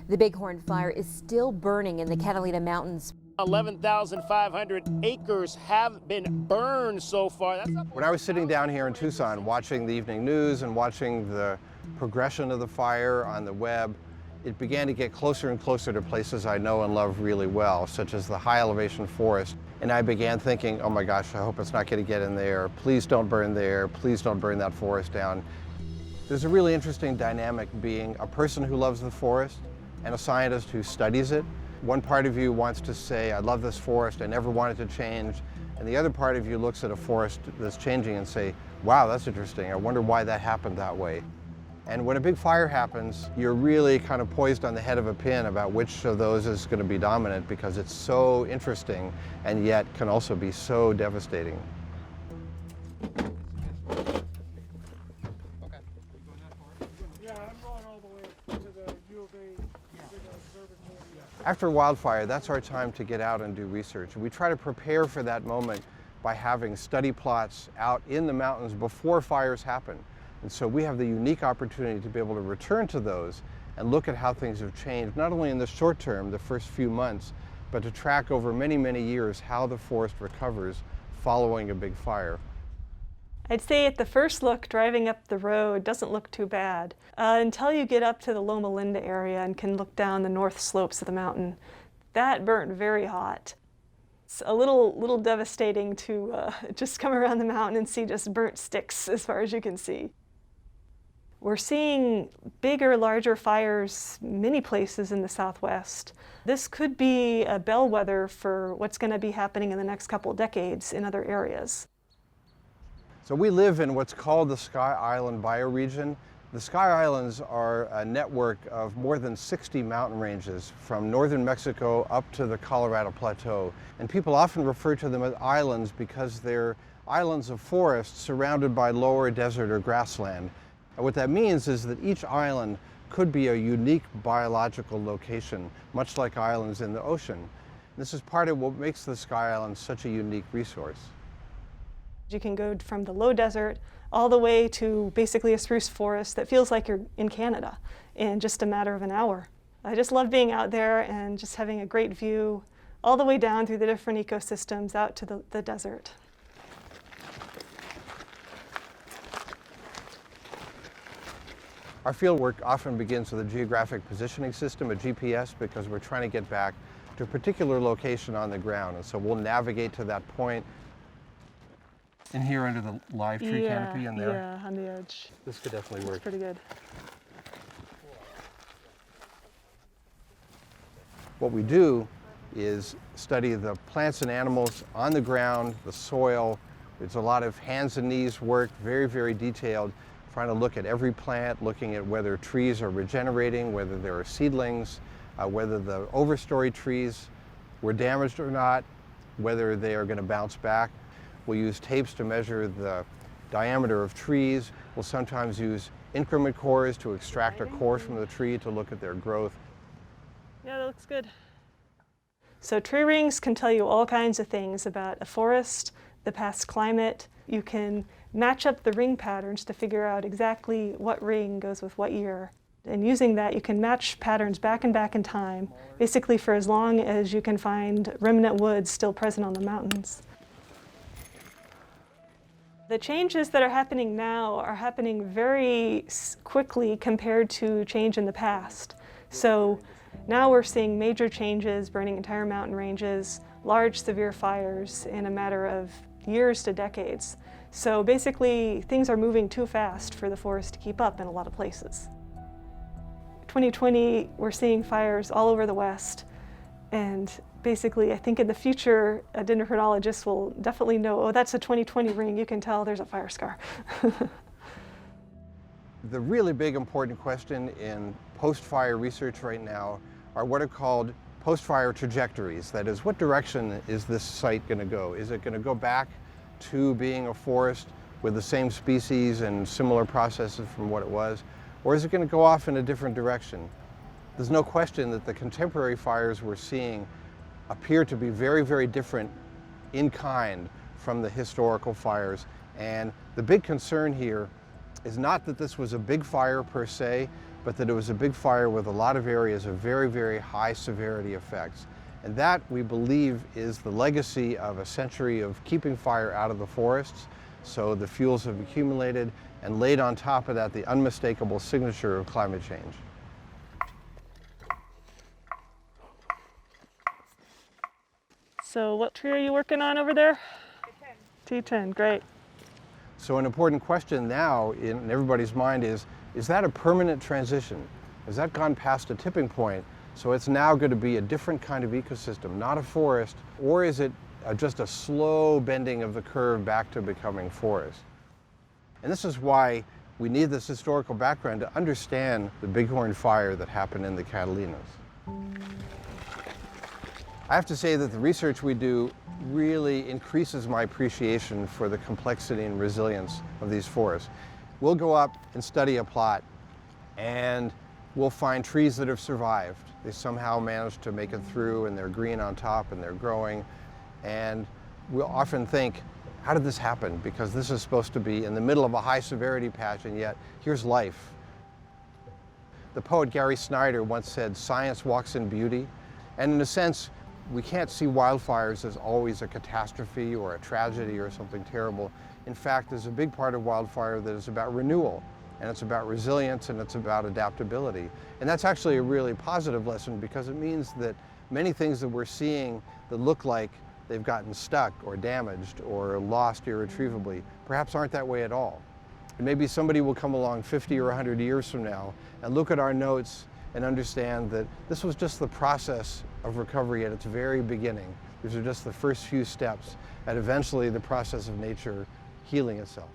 The Bighorn Fire is still burning in the Catalina Mountains. 11,500 acres have been burned so far. When I was sitting down here in Tucson watching the evening news and watching the progression of the fire on the web, it began to get closer and closer to places I know and love really well, such as the high elevation forest. And I began thinking, oh my gosh, I hope it's not going to get in there. Please don't burn there. Please don't burn that forest down. There's a really interesting dynamic being a person who loves the forest and a scientist who studies it. One part of you wants to say, I love this forest, I never want it to change. And the other part of you looks at a forest that's changing and say, wow, that's interesting. I wonder why that happened that way. And when a big fire happens, you're really kind of poised on the head of a pin about which of those is going to be dominant, because it's so interesting and yet can also be so devastating. After wildfire, that's our time to get out and do research. We try to prepare for that moment by having study plots out in the mountains before fires happen. And so we have the unique opportunity to be able to return to those and look at how things have changed, not only in the short term, the first few months, but to track over many, many years how the forest recovers following a big fire. I'd say at the first look, driving up the road doesn't look too bad until you get up to the Loma Linda area and can look down the north slopes of the mountain. That burnt very hot. It's a little devastating to just come around the mountain and see just burnt sticks as far as you can see. We're seeing bigger, larger fires many places in the Southwest. This could be a bellwether for what's going to be happening in the next couple of decades in other areas. So we live in what's called the Sky Island bioregion. The Sky Islands are a network of more than 60 mountain ranges from northern Mexico up to the Colorado Plateau. And people often refer to them as islands because they're islands of forest surrounded by lower desert or grassland. And what that means is that each island could be a unique biological location, much like islands in the ocean. This is part of what makes the Sky Islands such a unique resource. You can go from the low desert all the way to basically a spruce forest that feels like you're in Canada in just a matter of an hour. I just love being out there and just having a great view all the way down through the different ecosystems out to the desert. Our field work often begins with a geographic positioning system, a GPS, because we're trying to get back to a particular location on the ground. And so we'll navigate to that point. In here under the live tree canopy in there? Yeah, on the edge. This could definitely work. It's pretty good. What we do is study the plants and animals on the ground, the soil. There's a lot of hands and knees work, very, very detailed, trying to look at every plant, looking at whether trees are regenerating, whether there are seedlings, whether the overstory trees were damaged or not, whether they are going to bounce back. We'll use tapes to measure the diameter of trees. We'll sometimes use increment cores to extract a core from the tree to look at their growth. Yeah, that looks good. So tree rings can tell you all kinds of things about a forest, the past climate. You can match up the ring patterns to figure out exactly what ring goes with what year. And using that, you can match patterns back and back in time, basically for as long as you can find remnant woods still present on the mountains. The changes that are happening now are happening very quickly compared to change in the past. So now we're seeing major changes, burning entire mountain ranges, large severe fires in a matter of years to decades. So basically things are moving too fast for the forest to keep up in a lot of places. 2020, we're seeing fires all over the West. And basically, I think in the future, a dendrochronologist will definitely know, oh, that's a 2020 ring. You can tell there's a fire scar. The really big important question in post-fire research right now are what are called post-fire trajectories. That is, what direction is this site going to go? Is it going to go back to being a forest with the same species and similar processes from what it was? Or is it going to go off in a different direction? There's no question that the contemporary fires we're seeing appear to be very, very different in kind from the historical fires. And the big concern here is not that this was a big fire per se, but that it was a big fire with a lot of areas of very, very high severity effects. And that, we believe, is the legacy of a century of keeping fire out of the forests, so the fuels have accumulated, and laid on top of that the unmistakable signature of climate change. So what tree are you working on over there? T10, great. So an important question now in everybody's mind is that a permanent transition? Has that gone past a tipping point? So it's now going to be a different kind of ecosystem, not a forest, or is it just a slow bending of the curve back to becoming forest? And this is why we need this historical background to understand the Bighorn Fire that happened in the Catalinas. I have to say that the research we do really increases my appreciation for the complexity and resilience of these forests. We'll go up and study a plot, and we'll find trees that have survived. They somehow managed to make it through, and they're green on top, and they're growing. And we'll often think, how did this happen? Because this is supposed to be in the middle of a high severity patch, and yet here's life. The poet Gary Snyder once said, "Science walks in beauty." And in a sense, we can't see wildfires as always a catastrophe or a tragedy or something terrible. In fact, there's a big part of wildfire that is about renewal, and it's about resilience, and it's about adaptability. And that's actually a really positive lesson, because it means that many things that we're seeing that look like they've gotten stuck or damaged or lost irretrievably perhaps aren't that way at all. And maybe somebody will come along 50 or 100 years from now and look at our notes and understand that this was just the process of recovery at its very beginning. These are just the first few steps, and eventually the process of nature healing itself.